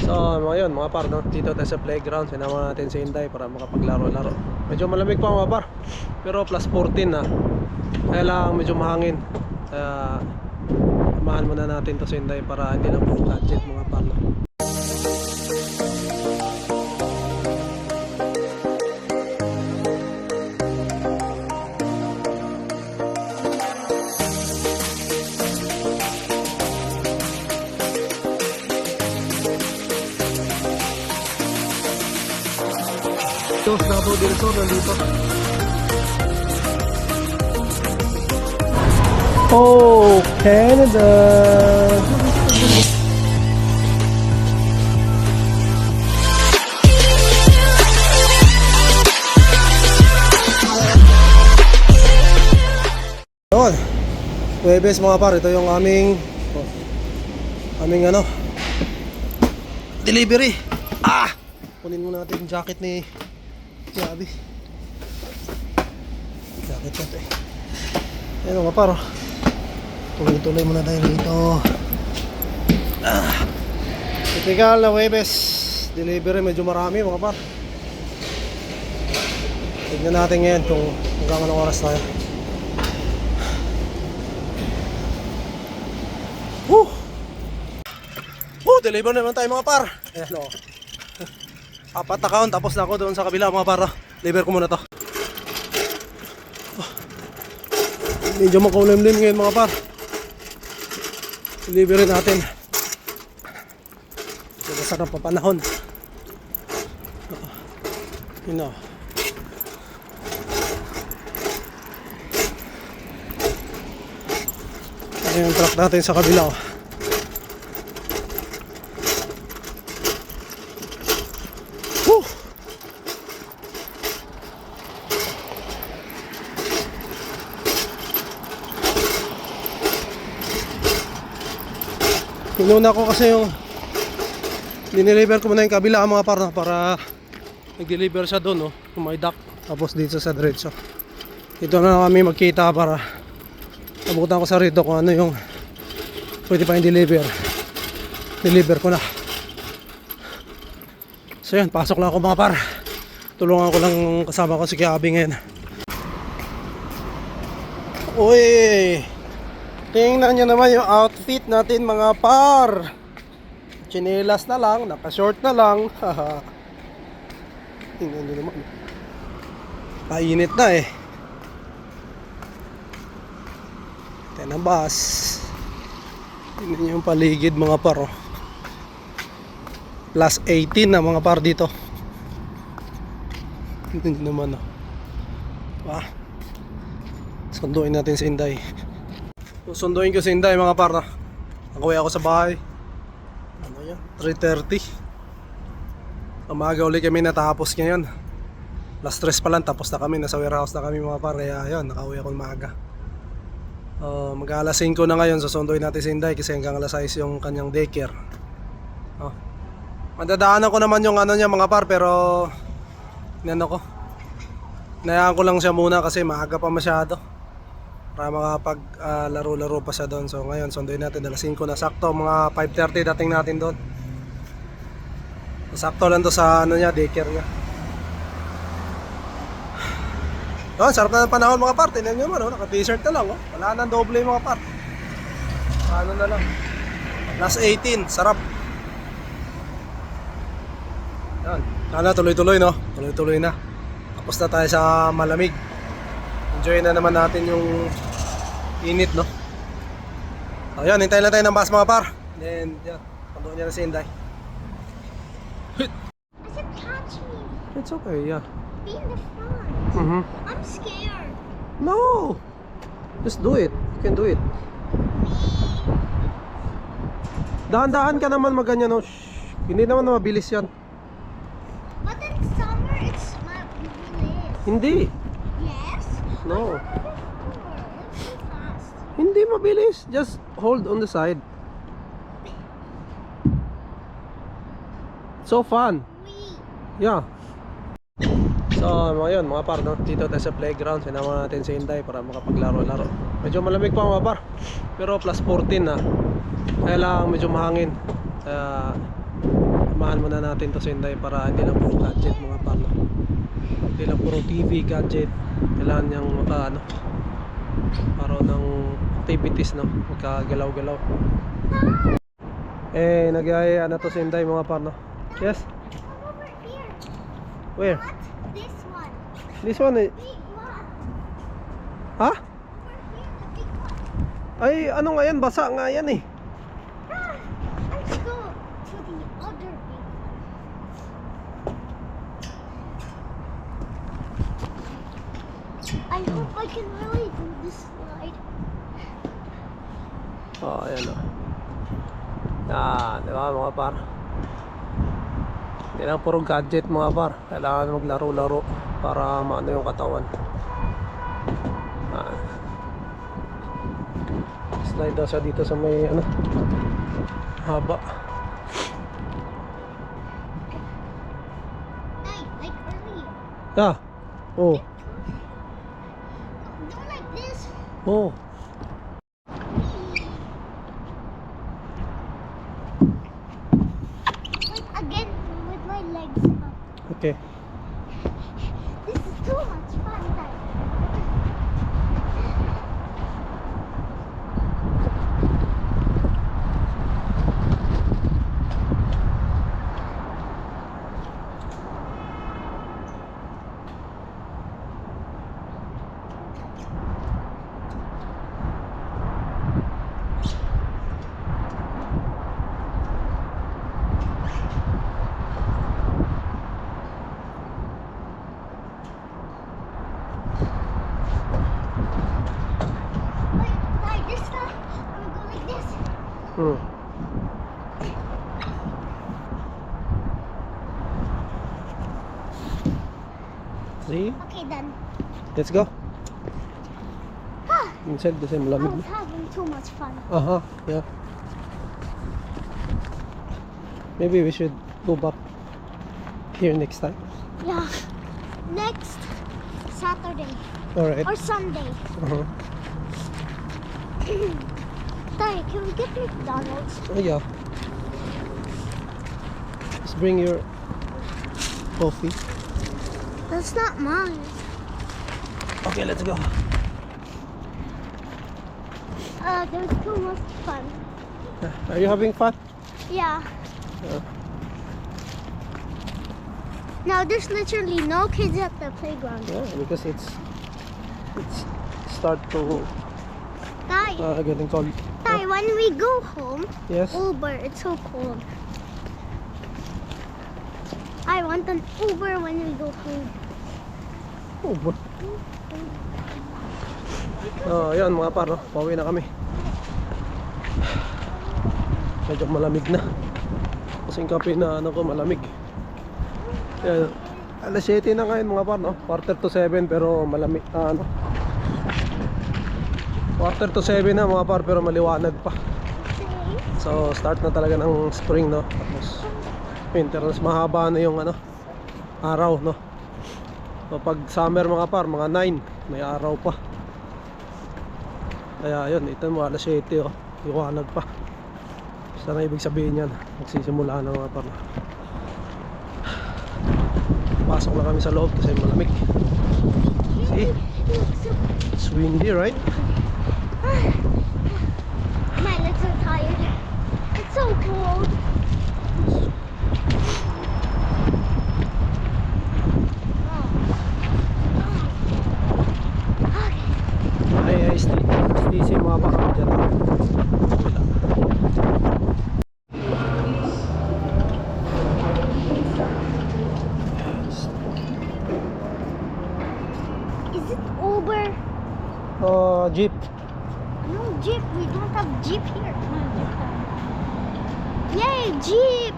So ngayon mga par, no? Dito tayo sa playground. Sinama natin si Inday para makapaglaro-laro. Medyo malamig pa mga par, pero plus 14 na. Kaya lang medyo mahangin. Kaya samahan muna natin to si Inday para hindi lang puro gadget mga par, no? Diyos na po dito, nandito. Oh, Canada! Yun, Huwebes mga par, ito yung aming delivery. Kunin mo natin yung jacket ni Abi. Jacket natin. Ayan mga paro. Tuloy-tuloy muna tayo rito. Typical na Huwebes delivery, medyo marami mga par. Tignan natin ngayon kung hanggang anong oras tayo. Deliver naman tayo mga par. Ayan o. 4 account, tapos na ako doon sa kabila mga par. Deliver ko muna to. Medyo makulimlim ngayon mga par. Delivery natin. Medyo sarap pa panahon. Yun o. Ayan yung truck natin sa kabila o. Inuna ko kasi yung dineliver ko muna yung kabila mga par, para nag-deliver siya doon, no? Yung may dock, tapos dito sa diretso. Ito na kami magkita para abutan ko sa rito kung ano yung pwede pa yung deliver ko na. So yan, pasok lang ako mga par. Tulungan ko lang kasama ko si Kiabi ngayon. Uy, tingnan nyo naman yung outfit natin mga par. Chinelas na lang, naka-short na lang. Tingnan nyo naman. Painit na eh. Ito na bus. Tingnan nyo yung paligid mga par, oh. Plus 18 na mga par dito. Tingnan nyo naman, oh. Sunduin natin si Inday. Susunduin ko si Inday mga par. Nakauwi ako sa bahay. Ano yan? 3:30. Umaga ulit kami natapos ngayon. Last stress pa lang, tapos na kami. Nasa warehouse na kami mga par. Kaya yun, nakauwi ako umaga. Mag-alas 5 na ngayon. Susunduin natin si Inday kasi hanggang alas 6 yung kanyang daycare. Madadaanan ko naman yung ano niya mga par, pero nayaan ko lang siya muna kasi maaga pa masyado para makapag laro-laro pa siya doon. So ngayon sunduin natin, alas 5 na sakto, mga 5:30 dating natin doon. Sakto lang to sa ano niya, daycare niya. Sarap na ng panahon mga par. Tingnan nyo naman, naka-t-shirt na lang, wala nang doble mga par. Ano na lang, plus 18, sarap. Yan, sana tuloy-tuloy, no? Tuloy-tuloy na. Tapos na tayo sa malamig. Enjoy na naman natin yung init, no? So yan, hintayin lang tayo ng bus mga par. Then, yan, pandoon niya na si Inday. I said catch me. It's okay, yeah. Be in the front. I'm scared. No! Just do it. You can do it. Dahan-dahan ka naman maganyan, no? Shh. Hindi naman na mabilis yan. But in summer, it's mabilis. Hindi. Yes? No. It's so fast. Hindi mabilis. Just hold on the side. So fun. Wee. Yeah. So ngayon mga par, no? Dito tayo sa playground. Sinama natin si Inday para makapaglaro-laro. Medyo malamig pa mga par, pero plus 14 na. Kaya lang medyo mahangin. Kaya samahan muna natin to sa Inday para hindi lang puro gadget mga parno. Hindi lang puro TV, gadget. Kailangan niyang para ng activities, no? Magkagalaw-galaw. Nagyaya na to sa Inday mga parno. Yes? Come over here. Where? What? This one. This one eh. Big one. Ha? Over here, the big one. Ay, ano nga yan? Basa nga yan eh. Ah, let's go to the other big one. I hope I can really do this slide. Oh, ayan o. Yan, di ba mga par? Hindi lang puro gadget mga par. Kailangan maglaro-laro para maano yung katawan. Yan. Slide daw siya dito sa may haba. Like earlier. Yeah. Oh. Do like this. Oh. Like again with my legs up. Okay. This is too much fun, guys. Like this time, I'm gonna go like this. Hmm. See? Okay, then. Let's go. Ah, Inside kasi I malamig was na. having too much fun. Yeah. Maybe we should go back here next time. Yeah. Next Saturday Alright. or Sunday. Daddy, can we get McDonald's? Oh yeah. Just bring your coffee. That's not mine. Okay, let's go. There's too much fun. Are you having fun? Yeah. Yeah. Now there's literally no kids at the playground. Yeah, because it's start to Dad, getting cold. Dad, when we go home, Yes. Uber, it's so cold. I want an Uber when we go home. Oh, boy. Yan mga paro, pauwi na kami. Medyo malamig na. Kasing kape na ko malamig. Yan. Alas 7 na ngayon mga paro, 6:45 pero malamig. Quarter to 7 na mga par pero maliwanag pa. So start na talaga ng spring, no. Tapos winter, mas mahaba na yung araw, no. So pag summer mga par, mga 9 may araw pa. Kaya yun, ito mo alas 7 liwanag pa. Saan ang ibig sabihin yan? Magsisimula na mga par. Pasok na kami sa loob kasi malamig. See? It's windy, right? My legs are tired. It's so cold. Ay, Stacy, mga baka dyan. Is it Uber? Jeep. No Jeep. We don't have Jeep here. No Jeep. Yay, Jeep!